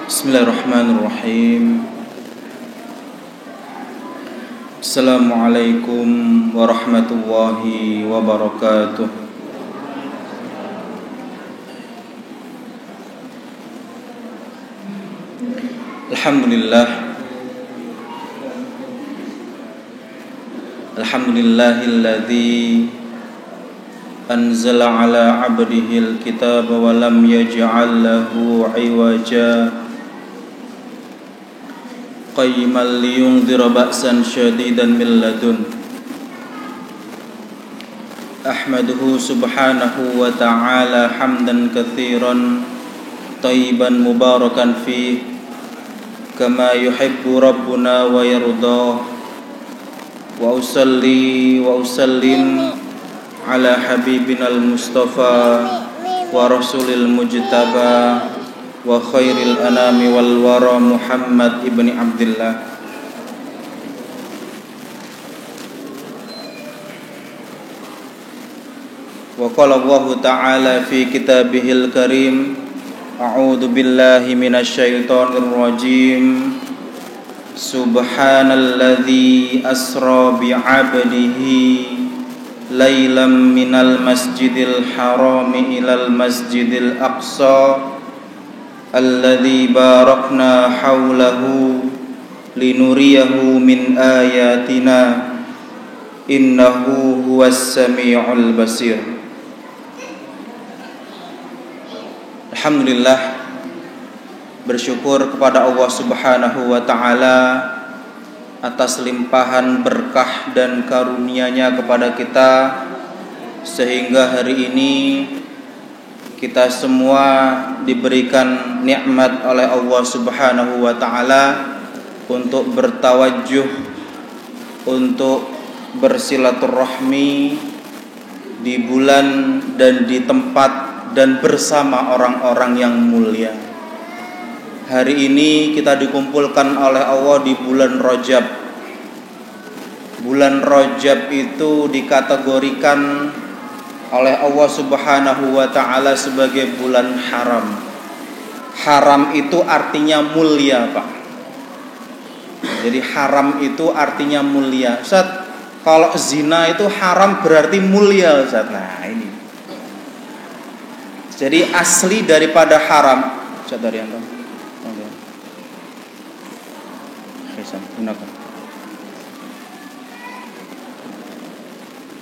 Bismillahirrahmanirrahim. Assalamualaikum warahmatullahi wabarakatuh. Alhamdulillahilladzi anzala ala abdihil kitaba wa lam yaj'al lahu 'iwaja qayyiman liyunzira ba'san syadidan min ladun. Ahmaduhu subhanahu wa ta'ala hamdan katsiran thayyiban mubarakan fihi kama yuhibbu rabbuna wa yardah. Wa usalli wa usallim ala habibinal mustafa wa rasulil mujtaba wa khairil anami wal wara Muhammad ibni Abdillah. Wa qala Allah ta'ala fi kitabihil karim, a'udzu billahi minasy syaithanir rajim. Subhanalladzi asra bi'abdihi lailam minal masjidil harami ilal masjidil aqsa alladzi barakna haulahu linuriyahu min ayatina innahu huwas samiul basir. Alhamdulillah, bersyukur kepada Allah Subhanahu wa ta'ala atas limpahan berkah dan karunia-Nya kepada kita, sehingga hari ini kita semua diberikan nikmat oleh Allah Subhanahu wa ta'ala untuk bertawajuh, untuk bersilaturahmi di bulan dan di tempat dan bersama orang-orang yang mulia. Hari ini kita dikumpulkan oleh Allah di bulan Rajab. Bulan Rajab itu dikategorikan oleh Allah Subhanahu wa ta'ala sebagai bulan haram. Haram itu artinya mulia, Pak. Jadi haram itu artinya mulia. Ustaz, kalau zina itu haram berarti mulia, Ustaz. Nah, ini. Jadi asli daripada haram, Ustaz Daryanto. Gunakan.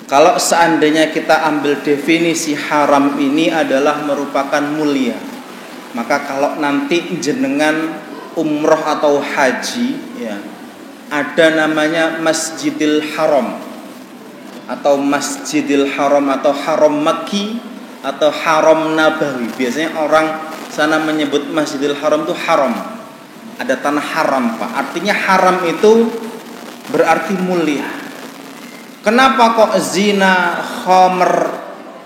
Kalau seandainya kita ambil definisi haram ini adalah merupakan mulia, maka kalau nanti jenengan umroh atau haji, ya, ada namanya Masjidil Haram atau Masjidil Haram atau Haram Makki atau Haram Nabawi. Biasanya orang sana menyebut Masjidil Haram itu haram. Ada tanah haram, Pak. Artinya haram itu berarti mulia. Kenapa kok zina, khamr,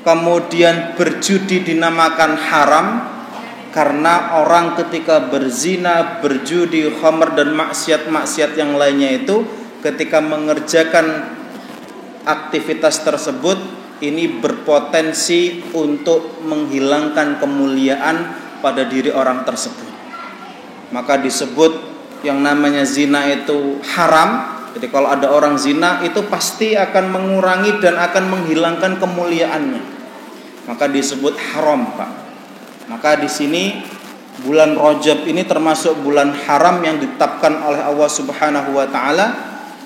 kemudian berjudi dinamakan haram? Karena orang ketika berzina, berjudi, khamr dan maksiat-maksiat yang lainnya itu, ketika mengerjakan aktivitas tersebut, ini berpotensi untuk menghilangkan kemuliaan pada diri orang tersebut. Maka disebut yang namanya zina itu haram. Jadi kalau ada orang zina itu pasti akan mengurangi dan akan menghilangkan kemuliaannya. Maka disebut haram, Pak. Maka di sini bulan Rajab ini termasuk bulan haram yang ditetapkan oleh Allah Subhanahu wa ta'ala.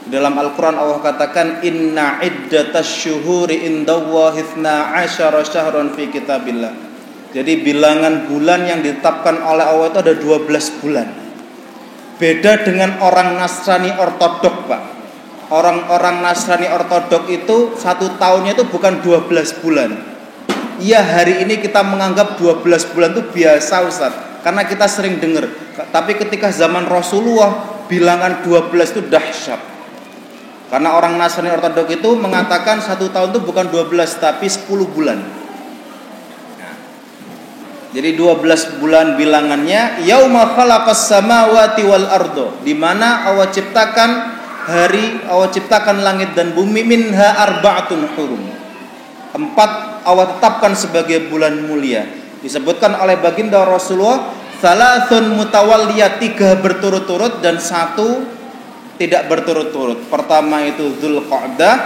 Dalam Al-Quran Allah katakan, inna iddatasy syuhuri indallahi 12 syahran fi kitabillah. Jadi bilangan bulan yang ditetapkan oleh Allah itu ada 12 bulan. Beda dengan orang Nasrani Ortodok, Pak. Orang-orang Nasrani Ortodok itu satu tahunnya itu bukan 12 bulan. Iya, hari ini kita menganggap 12 bulan itu biasa, Ustaz, karena kita sering dengar. Tapi ketika zaman Rasulullah, bilangan 12 itu dahsyat. Karena orang Nasrani Ortodok itu mengatakan satu tahun itu bukan 12 tapi 10 bulan. Jadi 12 bulan bilangannya yauma khalaqas samawati wal ardo, di mana Allah ciptakan hari, Allah ciptakan langit dan bumi, minha arba'atun hurum. 4 Allah tetapkan sebagai bulan mulia. Disebutkan oleh baginda Rasulullah, Salasun mutawalliyah, 3 berturut-turut dan 1 tidak berturut-turut. Pertama itu Dzulqa'dah,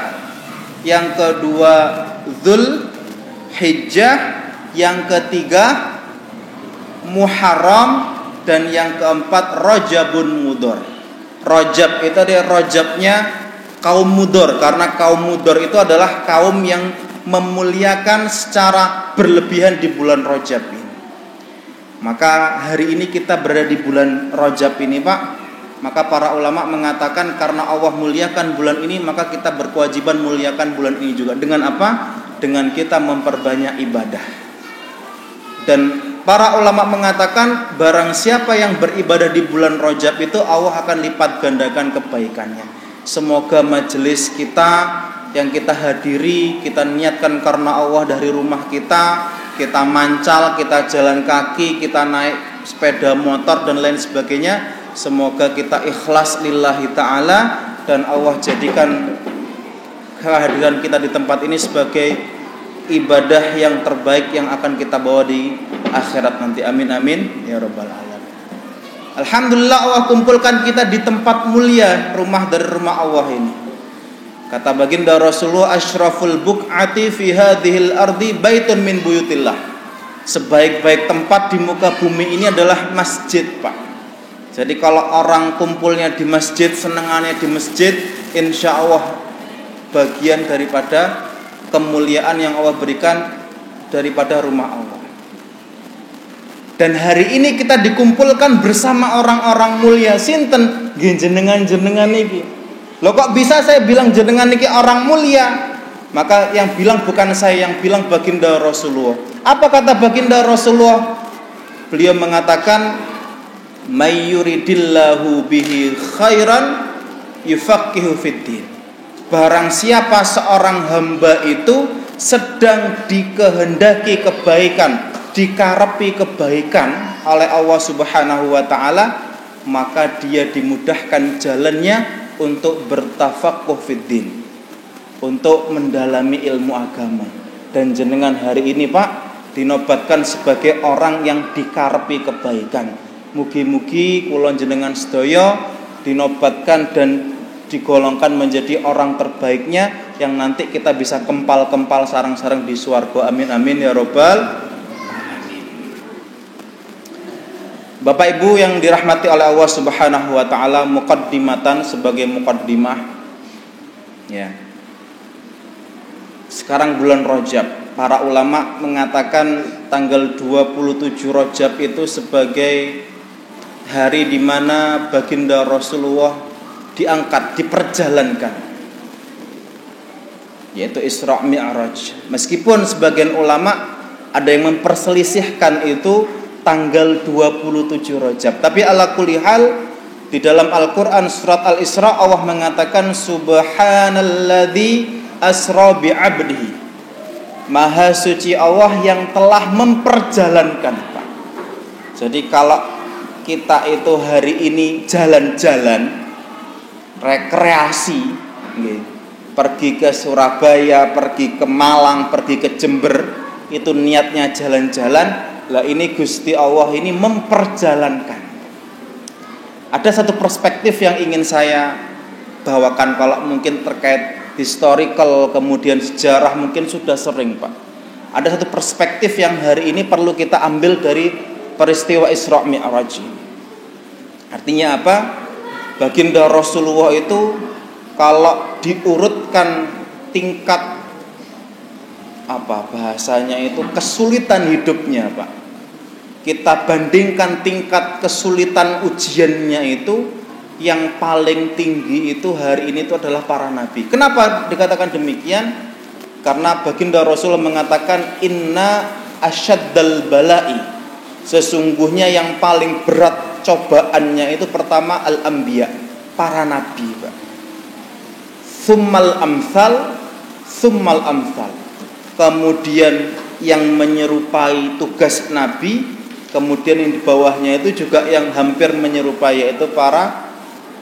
yang kedua Dzulhijjah, yang ketiga Muharram, dan yang keempat Rajabun Mudhar. Rajab itu dia Rajabnya kaum Mudhar, karena kaum Mudhar itu adalah kaum yang memuliakan secara berlebihan di bulan Rajab ini. Maka hari ini kita berada di bulan Rajab ini, Pak. Maka para ulama mengatakan karena Allah muliakan bulan ini, maka kita berkewajiban muliakan bulan ini juga. Dengan apa? Dengan kita memperbanyak ibadah. Dan para ulama mengatakan barang siapa yang beribadah di bulan Rajab itu, Allah akan lipat gandakan kebaikannya. Semoga majelis kita yang kita hadiri, kita niatkan karena Allah dari rumah kita mancal, kita jalan kaki, kita naik sepeda motor dan lain sebagainya, semoga kita ikhlas lillahi ta'ala dan Allah jadikan kehadiran kita di tempat ini sebagai ibadah yang terbaik yang akan kita bawa di akhirat nanti. Amin amin ya rabbal alamin. Alhamdulillah Allah kumpulkan kita di tempat mulia, rumah dari rumah Allah ini. Kata baginda Rasulullah, asyraful buq'ati fi hadhil ardi baitun min buyutillah. Sebaik-baik tempat di muka bumi ini adalah masjid, Pak. Jadi kalau orang kumpulnya di masjid, senengannya di masjid, insya Allah bagian daripada kemuliaan yang Allah berikan daripada rumah Allah. Dan hari ini kita dikumpulkan bersama orang-orang mulia. Sinten jenengan niki. Loh kok bisa saya bilang jenengan niki orang mulia? Maka yang bilang bukan saya, yang bilang baginda Rasulullah. Apa kata baginda Rasulullah? Beliau mengatakan, may yuridillahu bihi khairan yufaqihu fiddin. Barang siapa seorang hamba itu sedang dikehendaki kebaikan, dikarepi kebaikan oleh Allah Subhanahu wa taala, maka dia dimudahkan jalannya untuk bertafaqquh fiddin, untuk mendalami ilmu agama. Dan jenengan hari ini, Pak, dinobatkan sebagai orang yang dikarepi kebaikan. Mugi-mugi kula jenengan sedaya dinobatkan dan digolongkan menjadi orang terbaiknya, yang nanti kita bisa kempal-kempal sarang-sarang di swarga. Amin amin ya robbal alamin. Bapak Ibu yang dirahmati oleh Allah Subhanahu wa taala, muqaddimatan, sebagai muqaddimah ya. Sekarang bulan Rajab, para ulama mengatakan tanggal 27 Rajab itu sebagai hari di mana baginda Rasulullah diangkat, diperjalankan, yaitu Isra Mi'raj. Meskipun sebagian ulama ada yang memperselisihkan itu tanggal 27 Rajab, tapi ala kulli hal di dalam Al-Qur'an surat Al-Isra Allah mengatakan subhanalladzi asra bi'abdihi. Maha suci Allah yang telah memperjalankan, Pak. Jadi kalau kita itu hari ini jalan-jalan, rekreasi, pergi ke Surabaya, pergi ke Malang, pergi ke Jember, itu niatnya jalan-jalan. Lah ini Gusti Allah ini memperjalankan. Ada satu perspektif yang ingin saya bawakan, kalau mungkin terkait historical, kemudian sejarah mungkin sudah sering, Pak. Ada satu perspektif yang hari ini perlu kita ambil dari peristiwa Isra Mi'raj. Artinya apa? Baginda Rasulullah itu kalau diurutkan tingkat bahasanya itu kesulitan hidupnya, Pak. Kita bandingkan tingkat kesulitan ujiannya itu, yang paling tinggi itu hari ini itu adalah para nabi. Kenapa dikatakan demikian? Karena baginda Rasulullah mengatakan inna asyaddal bala'i, sesungguhnya yang paling berat cobaannya itu pertama al-anbiya, para nabi, Pak. Tsummal amsal, kemudian yang menyerupai tugas nabi, kemudian yang di bawahnya itu juga yang hampir menyerupai, yaitu para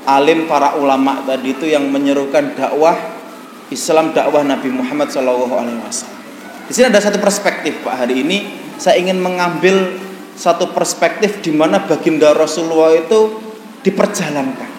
alim, para ulama tadi itu yang menyerukan dakwah Islam, dakwah Nabi Muhammad SAW. Di sini ada satu perspektif, Pak. Hari ini saya ingin mengambil satu perspektif di mana baginda Rasulullah itu diperjalankan.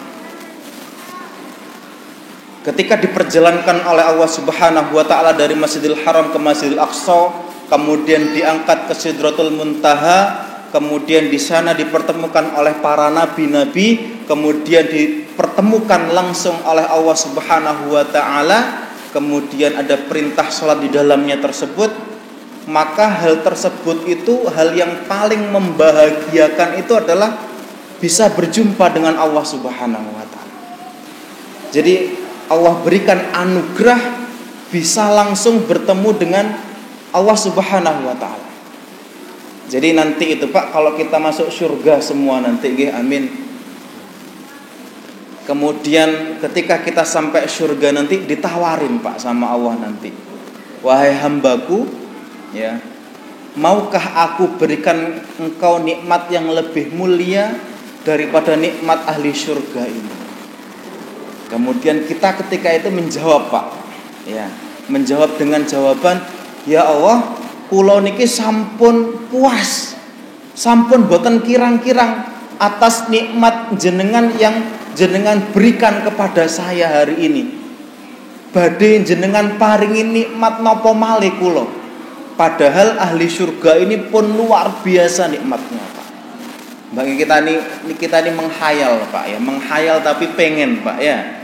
Ketika diperjalankan oleh Allah Subhanahu wa taala dari Masjidil Haram ke Masjidil Aqsa, kemudian diangkat ke Sidratul Muntaha, kemudian di sana dipertemukan oleh para nabi-nabi, kemudian dipertemukan langsung oleh Allah Subhanahu wa taala, kemudian ada perintah salat di dalamnya tersebut, maka hal tersebut itu hal yang paling membahagiakan itu adalah bisa berjumpa dengan Allah Subhanahu wa taala. Jadi Allah berikan anugerah bisa langsung bertemu dengan Allah Subhanahu wa taala. Jadi nanti itu Pak, kalau kita masuk surga semua nanti, amin. Kemudian ketika kita sampai surga nanti ditawarin Pak sama Allah nanti, wahai hambaku, ya, maukah aku berikan engkau nikmat yang lebih mulia daripada nikmat ahli surga ini? Kemudian kita ketika itu menjawab Pak, ya, menjawab dengan jawaban, ya Allah, kula niki sampun puas, sampun boten kirang-kirang atas nikmat jenengan yang jenengan berikan kepada saya hari ini. Badhe jenengan paringi nikmat napa malih kula. Padahal ahli surga ini pun luar biasa nikmatnya Pak. Bagi kita ini menghayal Pak, ya, menghayal tapi pengen Pak, ya.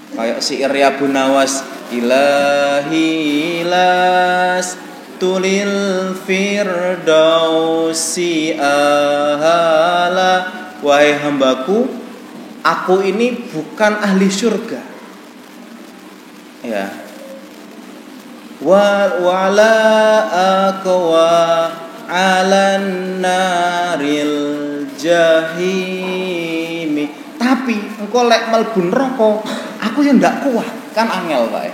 Kayak syair Abu Nawas, ilahi las tulil firdausi ahala, wahai hambaku, aku ini bukan ahli surga, ya, wala aqwa alan naril jahimi, tapi engkau lek mlebu neraka aku yang ndak kuat, kan angel Pak.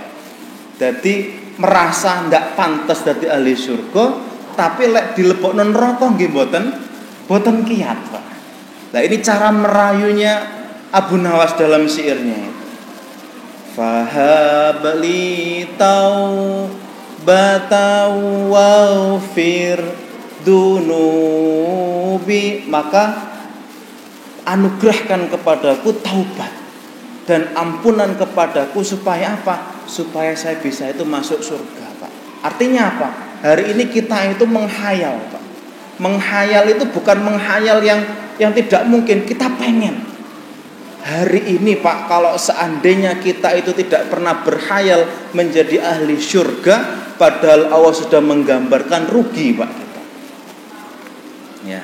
Jadi merasa ndak pantas dadi ahli surga, tapi lek dilebokno neraka nggih boten kiat Pak. Nah ini cara merayunya Abu Nawas dalam syairnya itu. Fahabli taubata waghfir dunubi, maka anugerahkan kepadaku taubat dan ampunan kepadaku, supaya apa? Supaya saya bisa itu masuk surga Pak. Artinya apa? Hari ini kita itu menghayal Pak. Menghayal itu bukan menghayal yang tidak mungkin, kita pengen. Hari ini Pak, kalau seandainya kita itu tidak pernah berhayal menjadi ahli surga, padahal Allah sudah menggambarkan rugi Pak kita. Ya.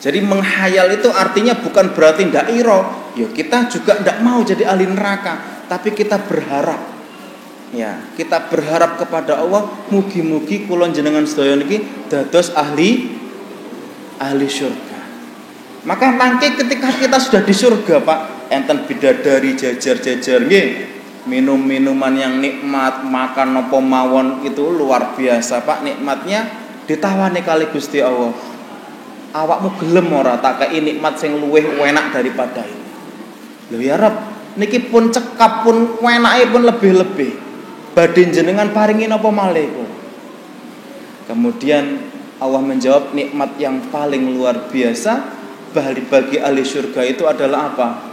Jadi menghayal itu artinya bukan berarti ndak iro, ya kita juga ndak mau jadi ahli neraka, tapi kita berharap, ya, kita berharap kepada Allah, mugi-mugi kula jenengan sedaya niki dados ahli surga. Maka nanti ketika kita sudah di surga Pak, enten bidadari jajar-jajar nggih, minum-minuman yang nikmat, makan napa mawon itu luar biasa Pak nikmatnya, ditawani kali Gusti Allah. Awakmu gelem ora tak kei nikmat sing luwih enak daripada ini. Lho ya Rabb, niki pun cekap pun enake pun lebih-lebih. Badhe jenengan paringi napa malih iku? Kemudian Allah menjawab, nikmat yang paling luar biasa bagi ahli surga itu adalah apa?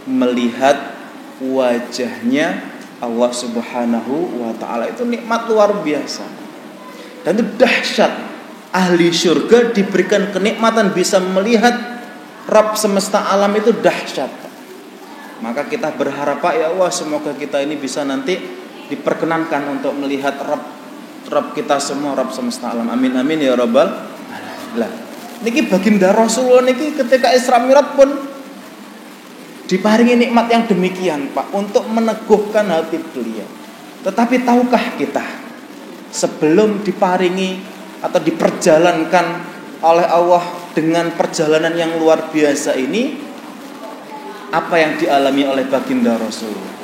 Melihat wajahnya Allah Subhanahu wa taala. Itu nikmat luar biasa. Dan itu dahsyat. Ahli surga diberikan kenikmatan bisa melihat Rabb semesta alam, itu dahsyat. Maka kita berharap Pak, ya Allah, semoga kita ini bisa nanti diperkenankan untuk melihat Rabb kita semua, Rabb semesta alam. Amin amin ya rabbal alamin. Niki baginda Rasulullah niki ketika Isra Mi'raj pun diparingi nikmat yang demikian Pak, untuk meneguhkan hati beliau. Tetapi tahukah kita, sebelum diparingi atau diperjalankan oleh Allah dengan perjalanan yang luar biasa ini, apa yang dialami oleh baginda Rasulullah?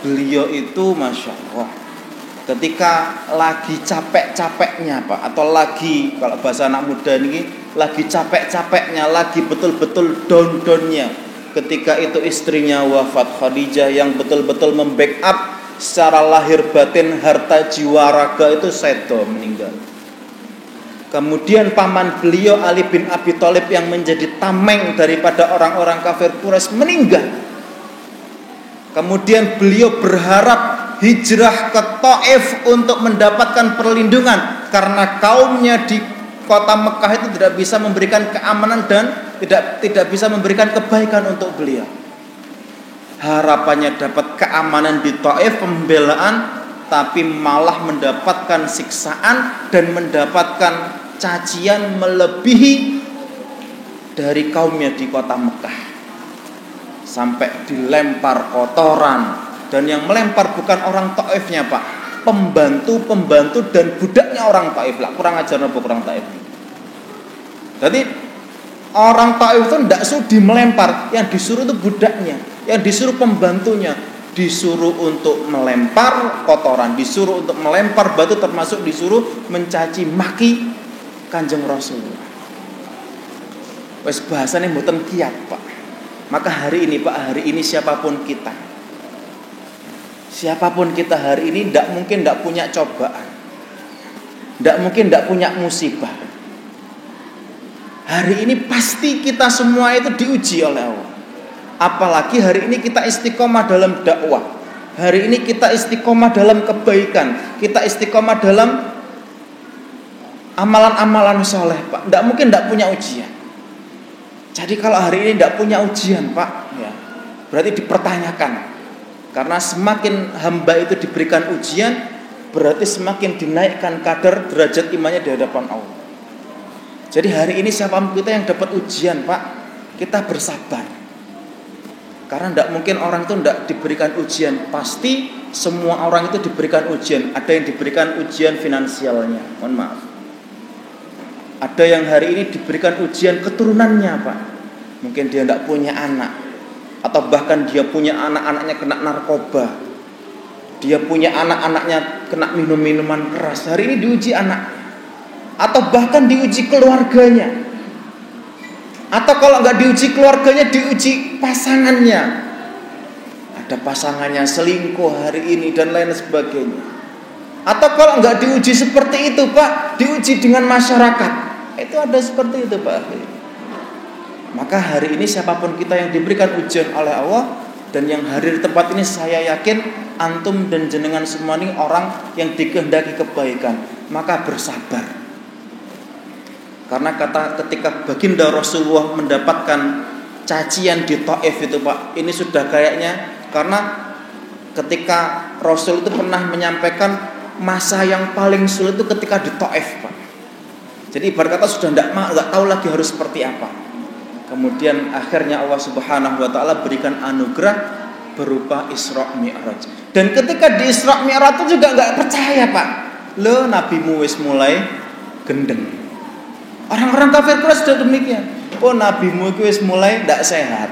Beliau itu Masya Allah, ketika lagi capek-capeknya Pak, atau lagi, kalau bahasa anak muda ini, lagi capek-capeknya, lagi betul-betul down-downnya, ketika itu istrinya wafat, Khadijah, yang betul-betul membackup secara lahir batin, harta jiwa raga itu sedo meninggal. Kemudian paman beliau Ali bin Abi Thalib yang menjadi tameng daripada orang-orang kafir Quraisy meninggal. Kemudian beliau berharap hijrah ke Taif untuk mendapatkan perlindungan karena kaumnya di kota Mekah itu tidak bisa memberikan keamanan dan tidak bisa memberikan kebaikan untuk beliau. Harapannya dapat keamanan di Taif, pembelaan, tapi malah mendapatkan siksaan dan mendapatkan cacian melebihi dari kaumnya di kota Mekah. Sampai dilempar kotoran, dan yang melempar bukan orang Taifnya, Pak, pembantu dan budaknya orang Taif lah. Kurang ajar apa orang Taif. Jadi orang Taif itu tidak sudi melempar, yang disuruh itu budaknya, yang disuruh pembantunya, disuruh untuk melempar kotoran, disuruh untuk melempar batu, termasuk disuruh mencaci maki Kanjeng Rasulullah. Wes bahasane mboten kiat, Pak. Maka hari ini, Pak, hari ini siapapun kita hari ini tidak mungkin tidak punya cobaan, tidak mungkin tidak punya musibah. Hari ini pasti kita semua itu diuji oleh Allah. Apalagi hari ini kita istiqomah dalam dakwah, hari ini kita istiqomah dalam kebaikan, kita istiqomah dalam amalan-amalan soleh, Pak. Tidak mungkin tidak punya ujian. Jadi kalau hari ini tidak punya ujian, Pak, ya, berarti dipertanyakan. Karena semakin hamba itu diberikan ujian, berarti semakin dinaikkan kadar derajat imannya di hadapan Allah. Jadi hari ini siapapun kita yang dapat ujian, Pak, kita bersabar. Karena tidak mungkin orang itu tidak diberikan ujian. Pasti semua orang itu diberikan ujian. Ada yang diberikan ujian finansialnya, mohon maaf. Ada yang hari ini diberikan ujian keturunannya, Pak. Mungkin dia tidak punya anak, atau bahkan dia punya anak-anaknya kena narkoba, dia punya anak-anaknya kena minum-minuman keras. Hari ini diuji anak, atau bahkan diuji keluarganya, atau kalau nggak diuji keluarganya, diuji pasangannya. Ada pasangannya selingkuh hari ini dan lain sebagainya. Atau kalau nggak diuji seperti itu, Pak, diuji dengan masyarakat. Itu ada seperti itu, Pak. Maka hari ini siapapun kita yang diberikan ujian oleh Allah, dan yang hadir di tempat ini, saya yakin antum dan jenengan semua ini orang yang dikehendaki kebaikan. Maka bersabar. Karena ketika baginda Rasulullah mendapatkan cacian di Taif itu, Pak, ini sudah kayaknya, karena ketika Rasul itu pernah menyampaikan masa yang paling sulit itu ketika di Taif, Pak. Jadi ibarat kata sudah tidak tahu lagi harus seperti apa. Kemudian akhirnya Allah Subhanahu wa taala berikan anugerah berupa Isra Mi'raj. Dan ketika di Isra Mi'raj itu juga enggak percaya, Pak. Loh, nabimu wis mulai gendeng. Orang-orang kafir Quraisy sudah demikian. Oh, nabimu itu wis mulai tidak sehat.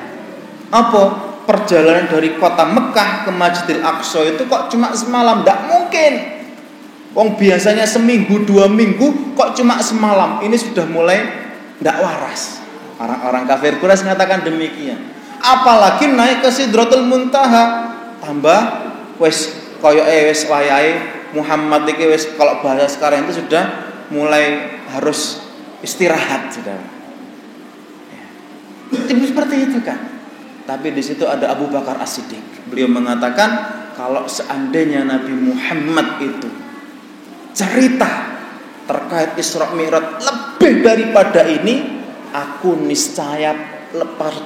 Apa? Perjalanan dari kota Mekah ke Masjidil Aqsa itu kok cuma semalam? Tidak mungkin. Wong biasanya seminggu 2 minggu, kok cuma semalam? Ini sudah mulai tidak waras. Orang-orang kafir Quraisy mengatakan demikian. Apalagi naik ke Sidratul Muntaha, tambah wis koyo wis wayahe Muhammad iki wis, kalau bahasa sekarang itu sudah mulai harus istirahat sudah. Seperti itu kan. Tapi di situ ada Abu Bakar As-Siddiq. Beliau mengatakan kalau seandainya Nabi Muhammad itu cerita terkait Isra Mi'raj lebih daripada ini, aku niscaya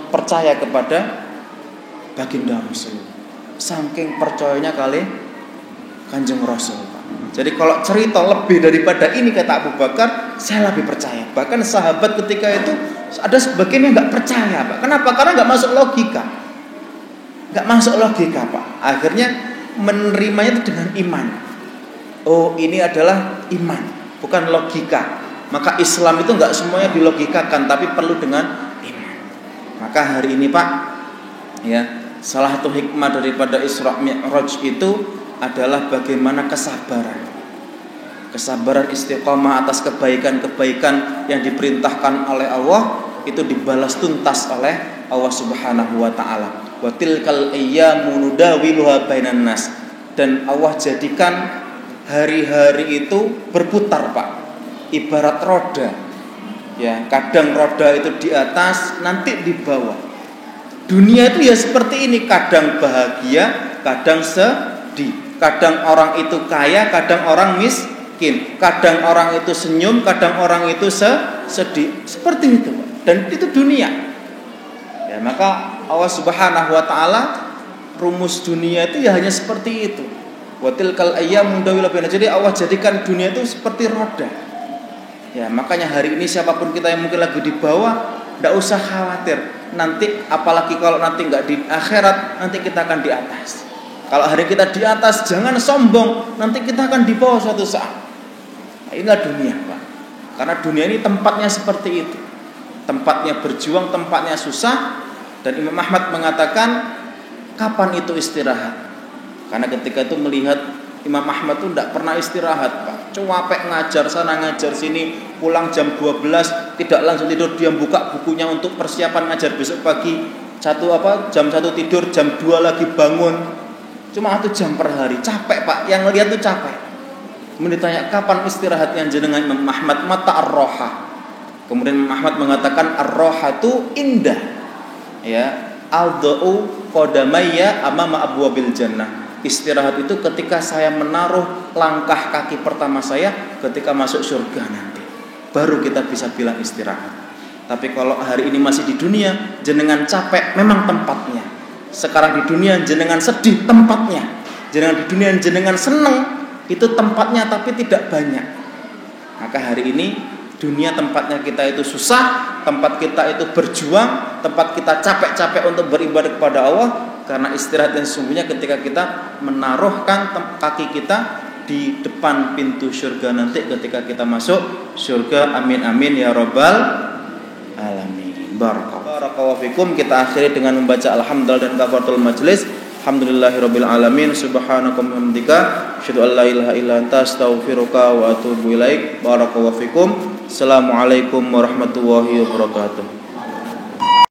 percaya kepada baginda Rasul. Saking percayanya kali Kanjeng Rasul. Jadi kalau cerita lebih daripada ini, kata Abu Bakar, saya lebih percaya. Bahkan sahabat ketika itu ada sebagian yang nggak percaya, Pak. Kenapa? Karena nggak masuk logika. Nggak masuk logika, Pak. Akhirnya menerimanya itu dengan iman. Oh, ini adalah iman, bukan logika. Maka Islam itu nggak semuanya dilogikakan, tapi perlu dengan iman. Maka hari ini, Pak, ya, salah satu hikmah daripada Isra Mi'raj itu adalah bagaimana kesabaran. Kesabaran istiqomah atas kebaikan-kebaikan yang diperintahkan oleh Allah itu dibalas tuntas oleh Allah Subhanahu wa taala. Wa tilkal ayyamu nudawiluha bainan nas. Dan Allah jadikan hari-hari itu berputar, Pak. ibarat roda. Ya, kadang roda itu di atas, nanti di bawah. Dunia itu ya seperti ini, kadang bahagia, kadang sedih. Kadang orang itu kaya, kadang orang miskin. Kadang orang itu senyum, kadang orang itu sedih. Seperti itu. Dan itu dunia. Ya, maka Allah Subhanahu wa taala rumus dunia itu ya hanya seperti itu. Wa tilkal ayyamu dawilu baina. Jadi Allah jadikan dunia itu seperti roda. Ya, makanya hari ini siapapun kita yang mungkin lagi di bawah, tidak usah khawatir. Nanti apalagi kalau nanti nggak di akhirat, nanti kita akan di atas. Kalau hari kita di atas, jangan sombong. Nanti kita akan di bawah suatu saat. Nah, inilah dunia, Pak. Karena dunia ini tempatnya seperti itu. Tempatnya berjuang, tempatnya susah. Dan Imam Ahmad mengatakan, kapan itu istirahat? Karena ketika itu melihat Imam Ahmad itu tidak pernah istirahat, Pak. Capek ngajar sana ngajar sini, pulang jam 12 tidak langsung tidur, dia buka bukunya untuk persiapan ngajar besok pagi. Jam 1 tidur, jam 2 lagi bangun. Cuma 1 jam per hari. Capek, Pak. Yang ngelihat tuh capek. Kemudian ditanya, kapan istirahatnya jenengan Imam Ahmad? Mata ar-roha. Kemudian Imam Ahmad mengatakan ar-roha itu indah. Ya, al-du'u qadamayya amama abwabil jannah. Istirahat itu ketika saya menaruh langkah kaki pertama saya ketika masuk surga nanti. Baru kita bisa bilang istirahat. Tapi kalau hari ini masih di dunia, jenengan capek, memang tempatnya. Sekarang di dunia jenengan sedih, tempatnya. Jenengan di dunia jenengan senang, itu tempatnya, tapi tidak banyak. Maka hari ini dunia tempatnya kita itu susah, tempat kita itu berjuang, tempat kita capek-capek untuk beribadah kepada Allah. Karena istirahat yang sesungguhnya ketika kita menaruhkan kaki kita di depan pintu surga nanti ketika kita masuk surga. Amin amin ya rabbal alamin. Barakallahu fikum. Kita akhiri dengan membaca alhamdulillah dan kafaratul majlis. Alhamdulillahirabbil alamin. Subhanaka wa bihamdika asyhadu an la ilaha illa anta astaghfiruka wa atubu ilaik. Barakallahu fikum. Assalamualaikum warahmatullahi wabarakatuh.